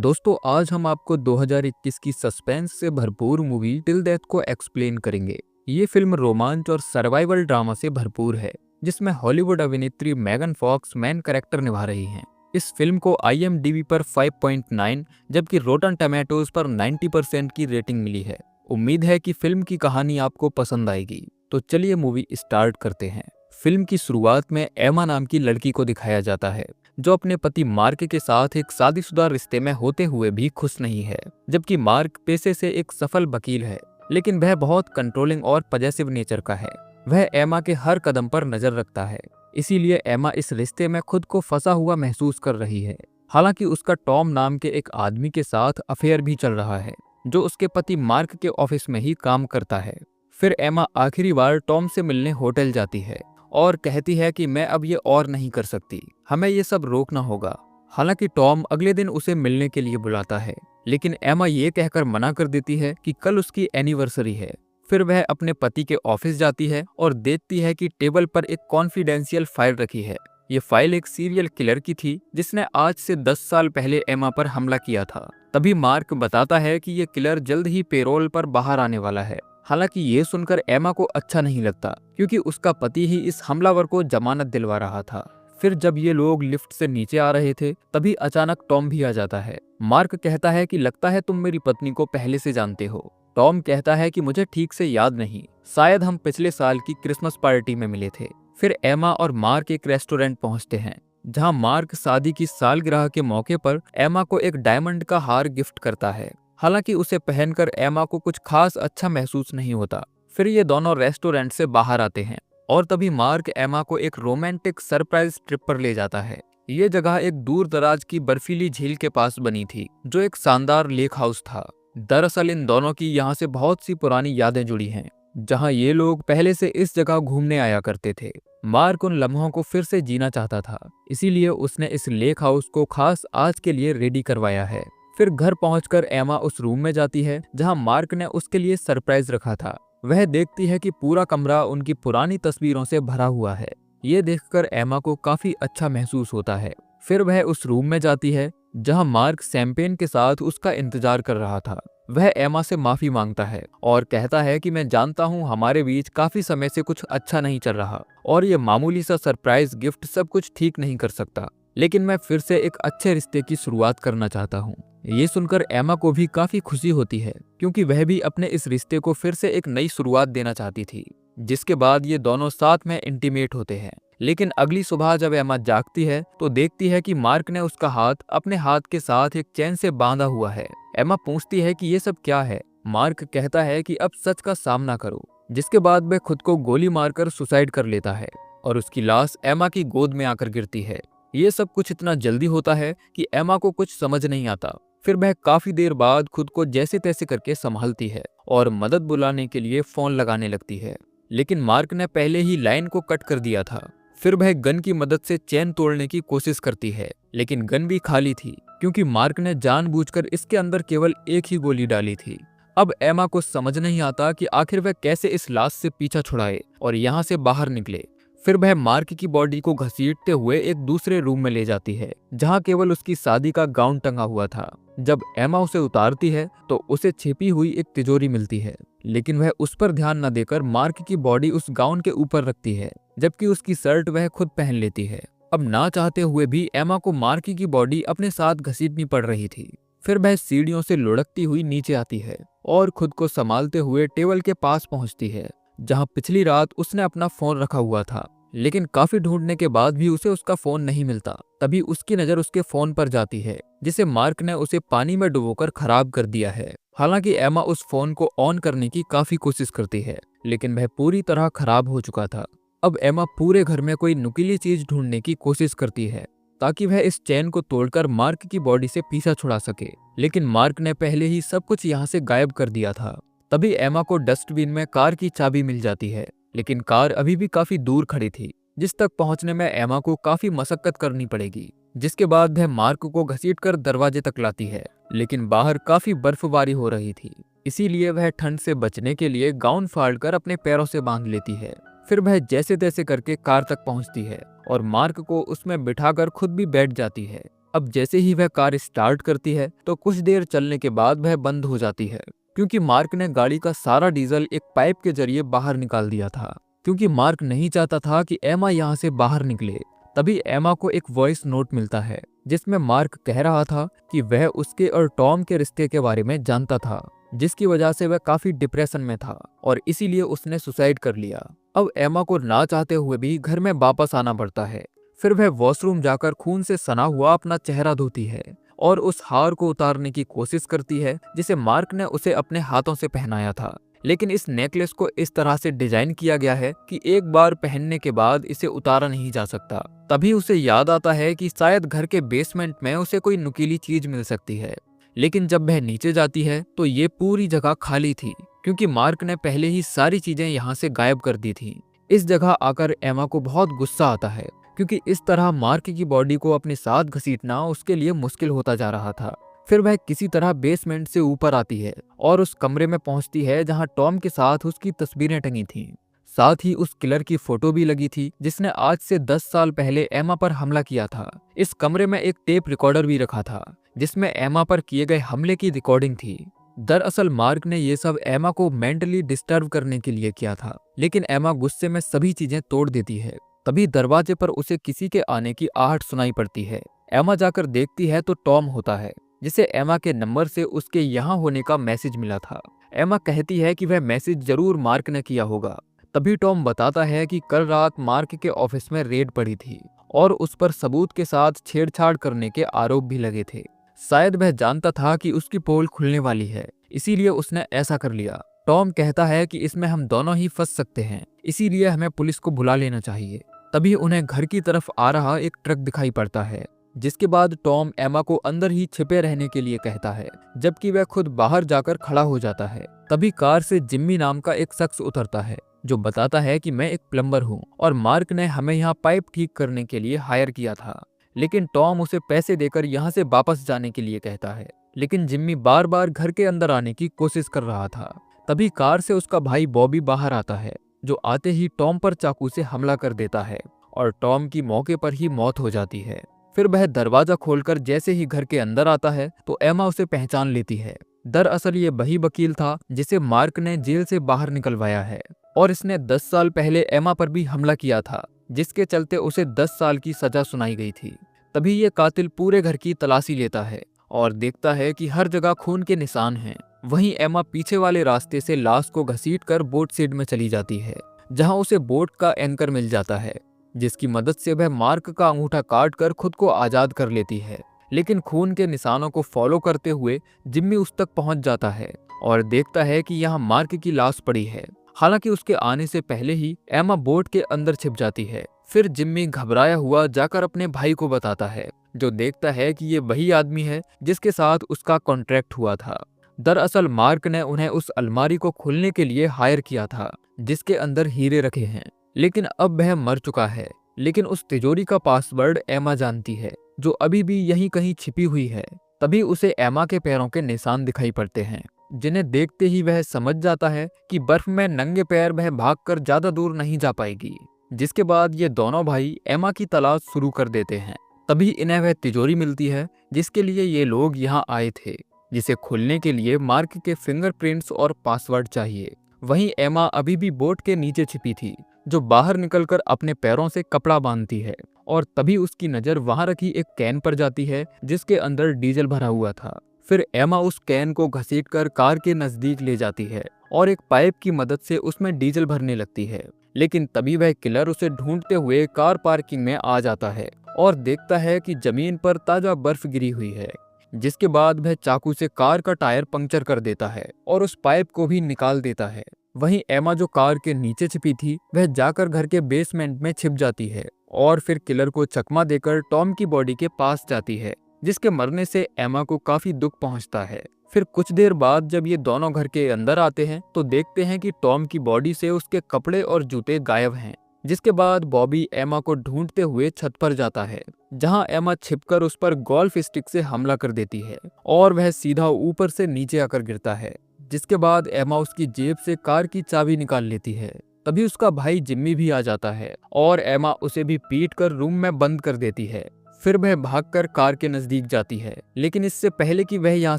दोस्तों आज हम आपको 2021 की सस्पेंस से भरपूर मूवी टिल डेथ को एक्सप्लेन करेंगे। ये फिल्म रोमांच और सर्वाइवल ड्रामा से भरपूर है, जिसमें हॉलीवुड अभिनेत्री मैगन फॉक्स मेन कैरेक्टर निभा रही हैं। इस फिल्म को IMDb पर 5.9 जबकि रोटन टैमेटोज पर 90% की रेटिंग मिली है। उम्मीद है कि फिल्म की कहानी आपको पसंद आएगी। तो चलिए मूवी स्टार्ट करते हैं। फिल्म की शुरुआत में एमा नाम की लड़की को दिखाया जाता है, जो अपने पति मार्क के साथ एक शादीशुदा रिश्ते में होते हुए भी खुश नहीं है। जबकि मार्क पेशे से एक सफल वकील है, लेकिन वह बहुत कंट्रोलिंग और पजेसिव नेचर का है। वह एमा के हर कदम पर नजर रखता है, इसीलिए एमा इस रिश्ते में खुद को फंसा हुआ महसूस कर रही है। हालांकि उसका टॉम नाम के एक आदमी के साथ अफेयर भी चल रहा है, जो उसके पति मार्क के ऑफिस में ही काम करता है। फिर एमा आखिरी बार टॉम से मिलने होटल जाती है और कहती है कि मैं अब ये और नहीं कर सकती, हमें ये सब रोकना होगा। हालांकि टॉम अगले दिन उसे मिलने के लिए बुलाता है, लेकिन एमा ये कहकर मना कर देती है कि कल उसकी एनिवर्सरी है। फिर वह अपने पति के ऑफिस जाती है और देखती है कि टेबल पर एक कॉन्फिडेंशियल फाइल रखी है। ये फाइल एक सीरियल किलर की थी, जिसने आज से 10 साल पहले एमा पर हमला किया था। तभी मार्क बताता है कि ये किलर जल्द ही पेरोल पर बाहर आने वाला है। हालांकि ये सुनकर एमा को अच्छा नहीं लगता, क्योंकि उसका पति ही इस हमलावर को जमानत दिलवा रहा था। फिर जब ये लोग लिफ्ट से नीचे आ रहे थे, तभी अचानक टॉम भी आ जाता है। मार्क कहता है कि लगता है तुम मेरी पत्नी को पहले से जानते हो। टॉम कहता है कि मुझे ठीक से याद नहीं, शायद हम पिछले साल की क्रिसमस पार्टी में मिले थे। फिर एमा और मार्क एक रेस्टोरेंट पहुंचते हैं, जहां मार्क शादी की सालगिरह के मौके पर एमा को एक डायमंड का हार गिफ्ट करता है। हालांकि उसे पहनकर एमा को कुछ खास अच्छा महसूस नहीं होता। फिर ये दोनों रेस्टोरेंट से बाहर आते हैं और तभी मार्क एमा को एक रोमांटिक सरप्राइज ट्रिप पर ले जाता है। ये जगह एक दूर दराज की बर्फीली झील के पास बनी थी, जो एक शानदार लेक हाउस था। दरअसल इन दोनों की यहाँ से बहुत सी पुरानी यादें जुड़ी हैं, जहाँ ये लोग पहले से इस जगह घूमने आया करते थे। मार्क उन लम्हों को फिर से जीना चाहता था, इसीलिए उसने इस लेक हाउस को खास आज के लिए रेडी करवाया है। फिर घर पहुंचकर एमा उस रूम में जाती है जहां मार्क ने उसके लिए सरप्राइज रखा था। वह देखती है कि पूरा कमरा उनकी पुरानी तस्वीरों से भरा हुआ है। ये देखकर एमा को काफी अच्छा महसूस होता है। फिर वह उस रूम में जाती है जहां मार्क शैंपेन के साथ उसका इंतजार कर रहा था। वह एमा से माफी मांगता है और कहता है कि मैं जानता हूँ हमारे बीच काफी समय से कुछ अच्छा नहीं चल रहा और ये मामूली सा सरप्राइज गिफ्ट सब कुछ ठीक नहीं कर सकता, लेकिन मैं फिर से एक अच्छे रिश्ते की शुरुआत करना चाहता हूँ। ये सुनकर एमा को भी काफी खुशी होती है, क्योंकि वह भी अपने इस रिश्ते को फिर से एक नई शुरुआत देना चाहती थी। जिसके बाद ये दोनों साथ में इंटीमेट होते हैं। लेकिन अगली सुबह जब एमा जागती है तो देखती है कि मार्क ने उसका हाथ अपने हाथ के साथ एक चैन से बांधा हुआ है। एमा पूछती है कि ये सब क्या है। मार्क कहता है कि अब सच का सामना करो। जिसके बाद वह खुद को गोली मारकर सुसाइड कर लेता है और उसकी लाश एमा की गोद में आकर गिरती है। ये सब कुछ इतना जल्दी होता है कि एमा को कुछ समझ नहीं आता। फिर वह काफी देर बाद खुद को जैसे तैसे करके संभालती है और मदद बुलाने के लिए फोन लगाने लगती है, लेकिन मार्क ने पहले ही लाइन को कट कर दिया था। फिर वह गन की मदद से चेन तोड़ने की कोशिश करती है, लेकिन गन भी खाली थी, क्योंकि मार्क ने जानबूझकर इसके अंदर केवल एक ही गोली डाली थी। अब एमा को समझ नहीं आता कि आखिर वह कैसे इस लाश से पीछा छुड़ाए और यहाँ से बाहर निकले। फिर वह मार्क की बॉडी को घसीटते हुए एक दूसरे रूम में ले जाती है, जहां केवल उसकी शादी का गाउन टंगा हुआ था। जब एमा उसे उतारती है तो उसे छिपी हुई एक तिजोरी मिलती है, लेकिन वह उस पर ध्यान न देकर मार्क की बॉडी उस गाउन के ऊपर रखती है, जबकि उसकी शर्ट वह खुद पहन लेती है। अब ना चाहते हुए भी एमा को मार्क की बॉडी अपने साथ घसीटनी पड़ रही थी। फिर वह सीढ़ियों से लुढ़कती हुई नीचे आती है और खुद को संभालते हुए टेबल के पास पहुंचती है, जहां पिछली रात उसने अपना फोन रखा हुआ था। लेकिन काफी ढूंढने के बाद भी उसे उसका फोन नहीं मिलता। तभी उसकी नजर उसके फोन पर जाती है, जिसे मार्क ने उसे पानी में डुबोकर खराब कर दिया है। हालांकि एमा उस फोन को ऑन करने की काफी कोशिश करती है, लेकिन वह पूरी तरह खराब हो चुका था। अब एमा पूरे घर में कोई नुकीली चीज ढूंढने की कोशिश करती है, ताकि वह इस चैन को तोड़कर मार्क की बॉडी से पीछा छुड़ा सके, लेकिन मार्क ने पहले ही सब कुछ यहाँ से गायब कर दिया था। तभी एमा को डस्टबिन में कार की चाबी मिल जाती है, लेकिन कार अभी भी काफी दूर खड़ी थी, जिस तक पहुंचने में एमा को काफी मशक्कत करनी पड़ेगी। जिसके बाद वह मार्क को घसीटकर दरवाजे तक लाती है, लेकिन बाहर काफी बर्फबारी हो रही थी, इसीलिए वह ठंड से बचने के लिए गाउन फाड़कर अपने पैरों से बांध लेती है। फिर वह जैसे तैसे करके कार तक पहुंचती है और मार्क को उसमें बिठाकर खुद भी बैठ जाती है। अब जैसे ही वह कार स्टार्ट करती है तो कुछ देर चलने के बाद वह बंद हो जाती है, क्योंकि मार्क ने गाड़ी का सारा डीजल एक पाइप के जरिए बाहर निकाल दिया था, क्योंकि मार्क नहीं चाहता था कि एमा यहाँ से बाहर निकले। तभी एमा को एक वॉइस नोट मिलता है जिसमें मार्क कह रहा था कि वह उसके और टॉम के रिश्ते के बारे में जानता था, जिसकी वजह से वह काफी डिप्रेशन में था और इसीलिए उसने सुसाइड कर लिया। अब एमा को ना चाहते हुए भी घर में वापस आना पड़ता है। फिर वह वॉशरूम जाकर खून से सना हुआ अपना चेहरा धोती है और उस हार को उतारने की कोशिश करती है जिसे मार्क ने उसे अपने हाथों से पहनाया था। लेकिन इस नेकलेस को इस तरह से डिजाइन किया गया है कि एक बार पहनने के बाद इसे उतारा नहीं जा सकता। तभी उसे याद आता है कि शायद घर के बेसमेंट में उसे कोई नुकीली चीज मिल सकती है। लेकिन जब वह नीचे जाती है तो ये पूरी जगह खाली थी, क्योंकि मार्क ने पहले ही सारी चीजें यहाँ से गायब कर दी थी। इस जगह आकर एमा को बहुत गुस्सा आता है, क्योंकि इस तरह मार्क की बॉडी को अपने साथ घसीटना उसके लिए मुश्किल होता जा रहा था। फिर वह किसी तरह बेसमेंट से ऊपर आती है और उस कमरे में पहुंचती है जहां टॉम के साथ उसकी तस्वीरें टंगी थीं। साथ ही उस किलर की फोटो भी लगी थी जिसने आज से 10 साल पहले एमा पर हमला किया था। इस कमरे में एक टेप रिकॉर्डर भी रखा था जिसमें एमा पर किए गए हमले की रिकॉर्डिंग थी। दरअसल मार्क ने ये सब एमा को मेंटली डिस्टर्ब करने के लिए किया था, लेकिन एमा गुस्से में सभी चीजें तोड़ देती है। तभी दरवाजे पर उसे किसी के आने की आहट सुनाई पड़ती है। एमा जाकर देखती है तो टॉम होता है, जिसे एमा के नंबर से उसके यहाँ होने का मैसेज मिला था। एमा कहती है कि वह मैसेज जरूर मार्क ने किया होगा। तभी टॉम बताता है कि कल रात मार्क के ऑफिस में रेड पड़ी थी और उस पर सबूत के साथ छेड़छाड़ करने के आरोप भी लगे थे। शायद वह जानता था कि उसकी पोल खुलने वाली है, इसीलिए उसने ऐसा कर लिया। टॉम कहता है कि इसमें हम दोनों ही फंस सकते हैं, इसीलिए हमें पुलिस को बुला लेना चाहिए। तभी उन्हें घर की तरफ आ रहा एक ट्रक दिखाई पड़ता है, जिसके बाद टॉम एमा को अंदर ही छिपे रहने के लिए कहता है, जबकि वह खुद बाहर जाकर खड़ा हो जाता है। तभी कार से जिम्मी नाम का एक शख्स उतरता है जो बताता है कि मैं एक प्लम्बर हूँ और मार्क ने हमें यहाँ पाइप ठीक करने के लिए हायर किया था। लेकिन टॉम उसे पैसे देकर यहाँ से वापस जाने के लिए कहता है, लेकिन जिम्मी बार बार घर के अंदर आने की कोशिश कर रहा था। तभी कार से उसका भाई बॉबी बाहर आता है, जो आते ही टॉम पर चाकू से हमला कर देता है और टॉम की मौके पर ही मौत हो जाती है। फिर वह दरवाजा खोलकर जैसे ही घर के अंदर आता है तो एमा उसे पहचान लेती है। दरअसल ये वही वकील था जिसे मार्क ने जेल से बाहर निकलवाया है और इसने 10 साल पहले एमा पर भी हमला किया था, जिसके चलते उसे 10 साल की सजा सुनाई गई थी। तभी ये कातिल पूरे घर की तलाशी लेता है और देखता है कि हर जगह खून के निशान हैं। वहीं एमा पीछे वाले रास्ते से लाश को घसीटकर बोट शेड में चली जाती है, जहां उसे बोट का एंकर मिल जाता है, जिसकी मदद से वह मार्क का अंगूठा काट कर खुद को आजाद कर लेती है। लेकिन खून के निशानों को फॉलो करते हुए जिम्मी उस तक पहुंच जाता है और देखता है कि यहाँ मार्क की लाश पड़ी है। हालांकि उसके आने से पहले ही एमा बोट के अंदर छिप जाती है। फिर जिम्मी घबराया हुआ जाकर अपने भाई को बताता है, जो देखता है कि ये वही आदमी है जिसके साथ उसका कॉन्ट्रैक्ट हुआ था। दरअसल मार्क ने उन्हें उस अलमारी को खोलने के लिए हायर किया था जिसके अंदर हीरे रखे हैं, लेकिन अब वह मर चुका है। लेकिन उस तिजोरी का पासवर्ड एमा जानती है, जो अभी भी यहीं कहीं छिपी हुई है। तभी उसे एमा के पैरों के निशान दिखाई पड़ते हैं, जिन्हें देखते ही वह समझ जाता है कि बर्फ में नंगे पैर वह भागकर ज्यादा दूर नहीं जा पाएगी। जिसके बाद ये दोनों भाई एमा की तलाश शुरू कर देते हैं। तभी इन्हें वह तिजोरी मिलती है जिसके लिए ये लोग यहाँ आए थे, जिसे खोलने के लिए मार्क के फिंगरप्रिंट्स और पासवर्ड चाहिए। वहीं एमा अभी भी बोट के नीचे छिपी थी, जो बाहर निकलकर अपने पैरों से कपड़ा बांधती है और तभी उसकी नजर वहां रखी एक कैन पर जाती है जिसके अंदर डीजल भरा हुआ था। फिर एमा उस कैन को घसीटकर कार के नजदीक ले जाती है और एक पाइप की मदद से उसमें डीजल भरने लगती है। लेकिन तभी वह किलर उसे ढूंढते हुए कार पार्किंग में आ जाता है और देखता है कि जमीन पर ताजा बर्फ गिरी हुई है। जिसके बाद वह चाकू से कार का टायर पंक्चर कर देता है और उस पाइप को भी निकाल देता है। वहीं एमा जो कार के नीचे छिपी थी वह जाकर घर के बेसमेंट में छिप जाती है और फिर किलर को चकमा देकर टॉम की बॉडी के पास जाती है, जिसके मरने से एमा को काफी दुख पहुंचता है। फिर कुछ देर बाद जब ये दोनों घर के अंदर आते हैं तो देखते हैं कि टॉम की बॉडी से उसके कपड़े और जूते गायब हैं। जिसके बाद बॉबी एमा को ढूंढते हुए छत पर जाता है, जहां एमा छिपकर उस पर गोल्फ स्टिक से हमला कर देती है और वह सीधा ऊपर से नीचे आकर गिरता है। जिसके बाद एमा उसकी जेब से कार की चाबी निकाल लेती है। तभी उसका भाई जिम्मी भी आ जाता है और एमा उसे भी पीट कर रूम में बंद कर देती है। फिर वह भागकर कार के नजदीक जाती है, लेकिन इससे पहले कि वह यहाँ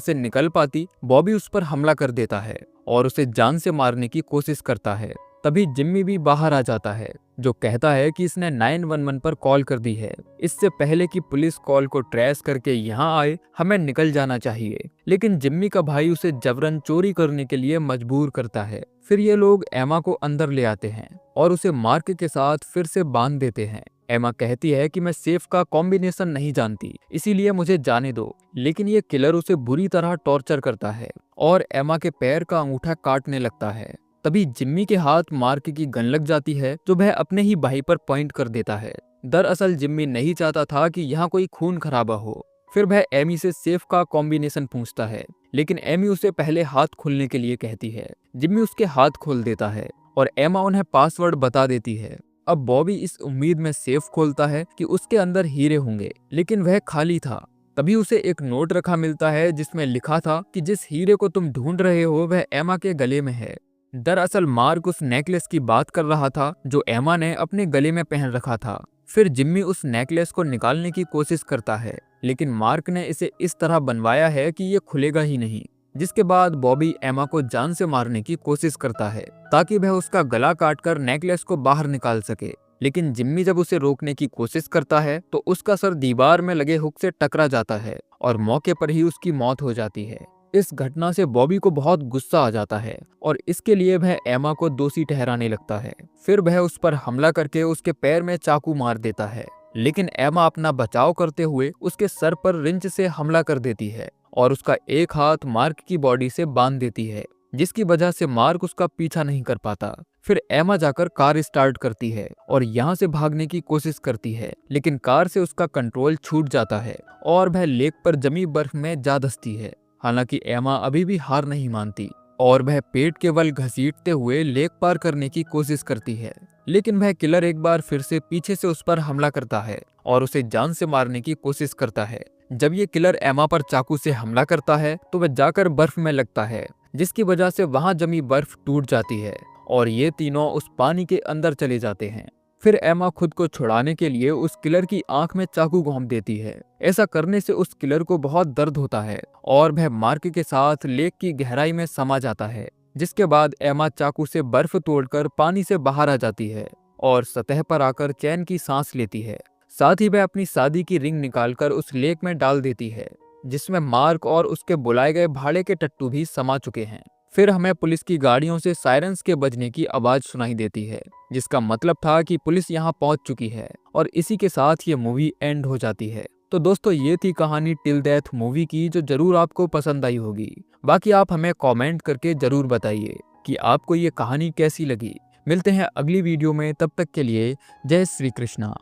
से निकल पाती, बॉबी उस पर हमला कर देता है और उसे जान से मारने की कोशिश करता है। तभी जिम्मी भी बाहर आ जाता है, जो कहता है कि इसने 911 पर कॉल कर दी है। इससे पहले कि पुलिस कॉल को ट्रेस करके यहाँ आए, हमें निकल जाना चाहिए। लेकिन जिम्मी का भाई उसे जबरन चोरी करने के लिए मजबूर करता है। फिर ये लोग एमा को अंदर ले आते हैं और उसे मार्क के साथ फिर से बांध देते हैं। एमा कहती है कि मैं सेफ का कॉम्बिनेशन नहीं जानती, इसीलिए मुझे जाने दो। लेकिन ये किलर उसे बुरी तरह टॉर्चर करता है और एमा के पैर का अंगूठा काटने लगता है। तभी जिम्मी के हाथ मार्क की गन लग जाती है, जो वह अपने ही भाई पर पॉइंट कर देता है। दरअसल जिम्मी नहीं चाहता था कि यहाँ कोई खून खराबा हो। फिर वह एमी से सेफ का कॉम्बिनेशन पूछता है, लेकिन एमी उसे पहले हाथ खोलने के लिए कहती है। जिम्मी उसके हाथ खोल देता है और एमा उन्हें पासवर्ड बता देती है। अब बॉबी इस उम्मीद में सेफ खोलता है कि उसके अंदर हीरे होंगे, लेकिन वह खाली था। तभी उसे एक नोट रखा मिलता है जिसमें लिखा था कि जिस हीरे को तुम ढूंढ रहे हो वह एमा के गले में है। दरअसल मार्क उस नेकलेस की बात कर रहा था जो एमा ने अपने गले में पहन रखा था। फिर जिम्मी उस नेकलेस को निकालने की कोशिश करता है, लेकिन मार्क ने इसे इस तरह बनवाया है कि ये खुलेगा ही नहीं। जिसके बाद बॉबी एमा को जान से मारने की कोशिश करता है ताकि वह उसका गला काटकर नेकलेस को बाहर निकाल सके। लेकिन जिम्मी जब उसे रोकने की कोशिश करता है तो उसका सर दीवार में लगे हुक से टकरा जाता है और मौके पर ही उसकी मौत हो जाती है। इस घटना से बॉबी को बहुत गुस्सा आ जाता है और इसके लिए वह एमा को दोषी ठहराने लगता है। फिर वह उस पर हमला करके उसके पैर में चाकू मार देता है, लेकिन एमा अपना बचाव करते हुए उसके सर पर रिंच से हमला कर देती है और उसका एक हाथ मार्क की बॉडी से बांध देती है, जिसकी वजह से मार्क उसका पीछा नहीं कर पाता। फिर एमा जाकर कार स्टार्ट करती है और यहाँ से भागने की कोशिश करती है, लेकिन कार से उसका कंट्रोल छूट जाता है और वह लेक पर जमी बर्फ में जा धंसती है। हालांकि एमा अभी भी हार नहीं मानती और वह पेट के बल घसीटते हुए लेक पार करने की कोशिश करती है, लेकिन वह किलर एक बार फिर से पीछे से उस पर हमला करता है और उसे जान से मारने की कोशिश करता है। जब ये किलर एमा पर चाकू से हमला करता है तो वह जाकर बर्फ में लगता है, जिसकी वजह से वहां जमी बर्फ टूट जाती है और ये तीनों उस पानी के अंदर चले जाते हैं। फिर एमा खुद को छुड़ाने के लिए उस किलर की आंख में चाकू घोंप देती है। ऐसा करने से उस किलर को बहुत दर्द होता है और वह मार्क के साथ लेक की गहराई में समा जाता है। जिसके बाद एमा चाकू से बर्फ तोड़कर पानी से बाहर आ जाती है और सतह पर आकर चैन की सांस लेती है। साथ ही वह अपनी शादी की रिंग निकालकर उस लेक में डाल देती है, जिसमें मार्क और उसके बुलाए गए भाड़े के टट्टू भी समा चुके हैं। फिर हमें पुलिस की गाड़ियों से सायरन्स के बजने की आवाज सुनाई देती है, जिसका मतलब था कि पुलिस यहाँ पहुंच चुकी है और इसी के साथ ये मूवी एंड हो जाती है। तो दोस्तों ये थी कहानी टिल डेथ मूवी की, जो जरूर आपको पसंद आई होगी। बाकी आप हमें कमेंट करके जरूर बताइए कि आपको ये कहानी कैसी लगी। मिलते हैं अगली वीडियो में, तब तक के लिए जय श्री कृष्णा।